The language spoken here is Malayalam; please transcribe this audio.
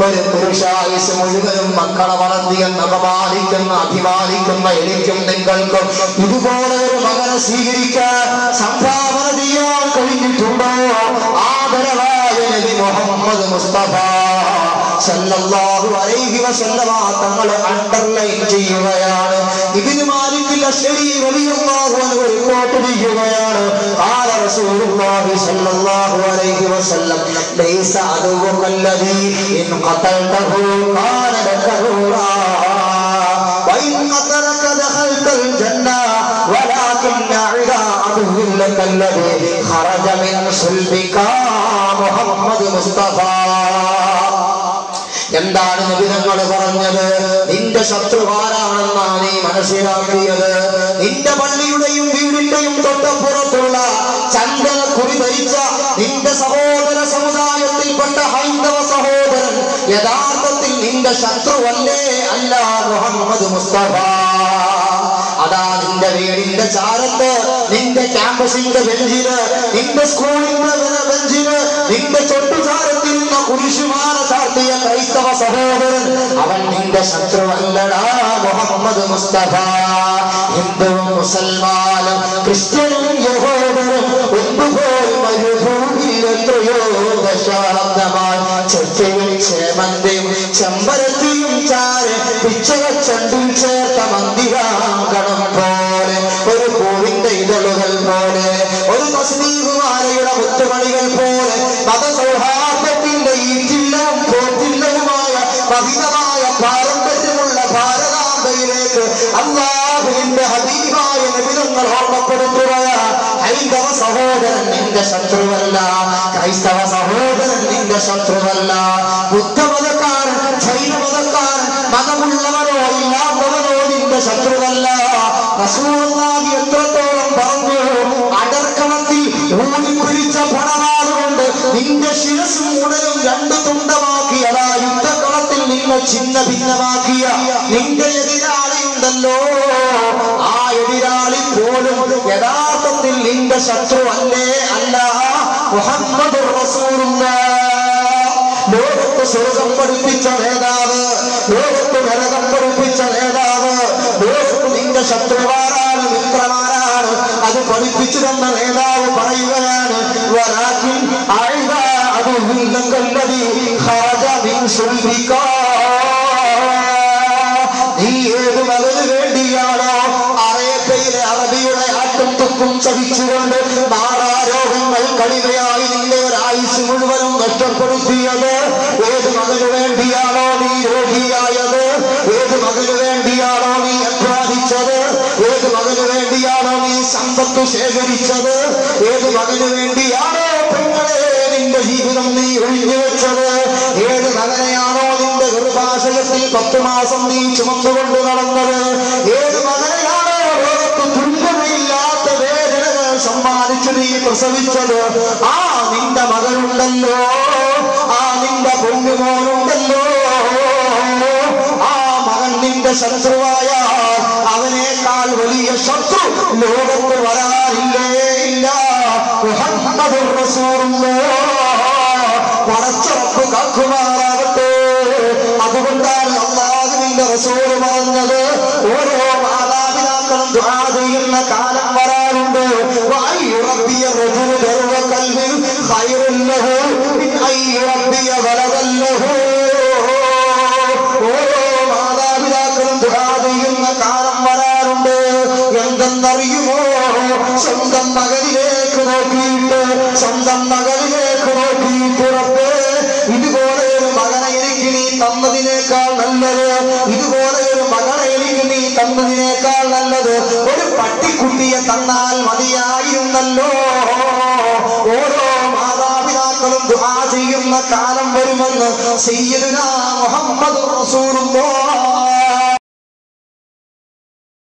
ഒരു പുരുഷായുസ് മുഴുവനും മക്കളെ വളർത്തിയെന്ന് അഭിമാനിക്കുന്ന എനിക്കും നിങ്ങൾക്കും ഇതുപോലെ ഒരു മകനെ സ്വീകരിക്കാൻ സംഭാവന ചെയ്യാൻ കഴിഞ്ഞിട്ടുണ്ടോ? ആദരവായ നബി മുഹമ്മദ് മുസ്തഫ സല്ലല്ലാഹു അലൈഹി വസല്ലമ തങ്ങൾ അണ്ടർലൈൻ ചെയ്യുകയാണ്. ഇബ്നു മാലിക് അശ്ശരി റളിയല്ലാഹു അൻഹു റിപ്പോർട്ട് ചെയ്യുകയാണ്. ഖാല റസൂലുള്ളാഹി സല്ലല്ലാഹു അലൈഹി വസല്ലം ലൈസ അദുവകല്ലദീ ഇൻ ഖതൽതഹു ഖാന ലകറൂറാ വഇൻ ഖതലക ദഖൽതൽ ജന്ന വലാകിൻ അഇദാ അദുവകല്ലദീ ഖറജ മിൻ സുൽബിക മുഹമ്മദ് മുസ്തഫ. എന്താണ് നബി തങ്ങൾ പറഞ്ഞത്? നിന്റെ ശത്രുവാരാണെന്നാണ് നീ മനസ്സിലാക്കിയത്. നിന്റെ പള്ളിയുടെയും വീടിന്റെയും തൊട്ടപ്പുറത്തുള്ള ചന്ദന കുറി ധരിച്ച നിന്റെ സഹോദര സമുദായത്തിൽപ്പെട്ട ഹൈന്ദവ സഹോദരൻ യഥാർത്ഥത്തിൽ നിന്റെ ശത്രുവല്ലേ അല്ല മുഹമ്മദ് മുസ്തഫ. അതാ നിന്റെ വീടിന്റെ ചാരത്ത്, നിന്റെ ക്യാമ്പസിന്റെ ബെഞ്ചിന്, നിന്റെ സ്കൂളിന്റെ ബെഞ്ചിന്, നിന്റെ ചൊട്ടുചാരത്തിൽ നിന്ന് കുരിശുമാല ചാർത്തിയ ക്രൈസ്തവ സഹോദരൻ അവൻ നിന്റെ ശത്രുവല്ലടാ മുഹമ്മദ് മുസ്തഫ. ഹിന്ദുവും മുസൽമാനും ക്രിസ്ത്യനും യഹൂദനും ഒന്നുപോൽ മരുഭൂമിയിൽ എത്രയോ ദശാബ്ദമായി ചൊറ്റയും ക്ഷേമന്റെയും ചെമ്പരത്തിയും ചാര് പിച്ചകച്ചണ്ടിൽ ചേർത്ത മന്ദിരാങ്കണം പോലെ, ഒരു പൂവിന്റെ ഇതളുകൾ പോലെ, ഒരു തസ്ബീഹുമാലയുടെ മുത്തുമണികൾ പോലെ മതസൗഹാർദ്ദത്തിന്റെ ഈറ്റില്ലവും പോറ്റില്ലവുമായ പവിത്രമായ പാരമ്പര്യമുള്ള ഭാരതാംബയിലേക്ക് അല്ലാഹുവിന്റെ ഹബീബായ നബി തങ്ങൾ ഓർമ്മപ്പെടുത്തുകയാണ്. ഹൈന്ദവ സഹോദരൻ നിന്റെ ശത്രുവല്ല, ക്രൈസ്തവ സഹോദരൻ നിന്റെ ശത്രുവല്ല, ബുദ്ധമതക്കാരൻ, ജൈനമതക്കാരൻ, മതമുള്ളവരോ ഇല്ലാത്തവരോ നിന്റെ ശത്രുവല്ല. റസൂലുള്ളാഹി എത്രത്തോളം പറഞ്ഞു, അടർക്കണത്തിൽ ഊരിപ്പിടിച്ച പടവാളുകൊണ്ട് നിന്റെ ശിരസും ഉടലും രണ്ടു തുണ്ടമാക്കിയ യുദ്ധക്കളത്തിൽ നിന്നെ ഛിന്ന ഭിന്നമാക്കിയ നിന്റെ എതിരാളിയുണ്ടല്ലോ, ആ എതിരാളി പോലും യഥാർത്ഥത്തിൽ നിന്റെ ശത്രു അല്ലേ അല്ല മുഹമ്മദ് റസൂലുള്ളാഹ്. ലോകത്ത് സ്വർഗം പഠിപ്പിച്ച നേതാവ്, ലോകത്ത് നരകം പഠിപ്പിച്ച നേതാവ്, ലോകത്ത് നിന്റെ ശത്രുവാരാണ് മിത്രമാരാണ് അത് പഠിപ്പിച്ചു തന്ന നേതാവ് പറയുകയാണ്. വലാകിൻ അഇദാ അദുവകല്ലദീ ഖറജ മിൻ സുൽബിക. നീ ഏത് മകന് വേണ്ടിയാണോ അറേബ്യയിലെ അറബിയുടെ ആട്ടും തുപ്പും സഹിച്ചുകൊണ്ട് മാറാരോഗങ്ങൾ കളിമയായി നിന്റെ ഒരായുസ് മുഴുവനും നഷ്ടപ്പെടുത്തിയത്? ഏത് മകന് വേണ്ടിയാണോ നീ രോഗിയായത്? ഏത് മകന് വേണ്ടിയാണോ നീ അധ്വാനിച്ചത്? ഏത് മകന് വേണ്ടിയാണോ നീ സമ്പത്ത് ശേഖരിച്ചത്? ഏത് മകന് വേണ്ടിയാണോ പെങ്ങളെ നിന്റെ ജീവിതം നീ ഒഴിഞ്ഞു വെച്ചത്? ഏത് മകനെയാണോ നിന്റെ ഗർഭാശയത്തിൽ 10 മാസം നീ ചുമന്നുകൊണ്ട് നടന്നത്? ഏത് മകനെയാണോ ലോകത്ത് തുല്യതയില്ലാത്ത വേദനകൾ സമ്മാനിച്ചു നീ പ്രസവിച്ചത്? ആ നിന്റെ മകനുണ്ടല്ലോ, ആ നിന്റെ പൊന്നുമോനുണ്ടല്ലോ, ആ മകൻ നിന്റെ ശത്രുവായ അവനേക്കാൾ വലിയ ശത്രു ലോകത്ത് വരാനില്ലേ ഇല്ല. മുഹമ്മദ് റസൂലുള്ളാഹ് പടച്ചറപ്പ് കാക്കുമാറാകട്ടെ. അതുകൊണ്ടാണ് അല്ലാഹുവിന്റെ റസൂൽ പറഞ്ഞത്, ഓരോ മാതാപിതാക്കളും ദുആ ചെയ്യുന്ന കാലം വരാറുണ്ട്. വഅയ്യുറബ്ബിയ റജുലു ദർവ ഖൽബിൻ ഖൈറുൻ ലഹു മിൻ അയ്യുറബ്ബിയ വലദൻ ലഹു. ഓരോ മാതാപിതാക്കളും ദുആ ചെയ്യുന്ന കാലം വരാറുണ്ട്. എന്തെന്നറിയുമോ? സ്വന്തം മകനിലേക്ക് നോക്കിയിട്ട്, സ്വന്തം മകനിലേക്ക് നോക്കിയിട്ട് റബ്ബേ ഇതുപോലെ ഒരു മകനെ എനിക്ക് നീ തന്നതിനേക്കാൾ നല്ലത്, ഇതുപോലെ ഒരു മകളെ എനിക്ക് നീ തന്നതിനേക്കാൾ നല്ലത് ഒരു പട്ടിക്കുട്ടിയെ തന്നാൽ മതിയായിരുന്നല്ലോ. ഓരോ മാതാപിതാക്കളും ദുആ ചെയ്യുന്ന കാലം വരുമെന്ന് സയ്യിദുനാ മുഹമ്മദ് റസൂലുള്ളാഹ്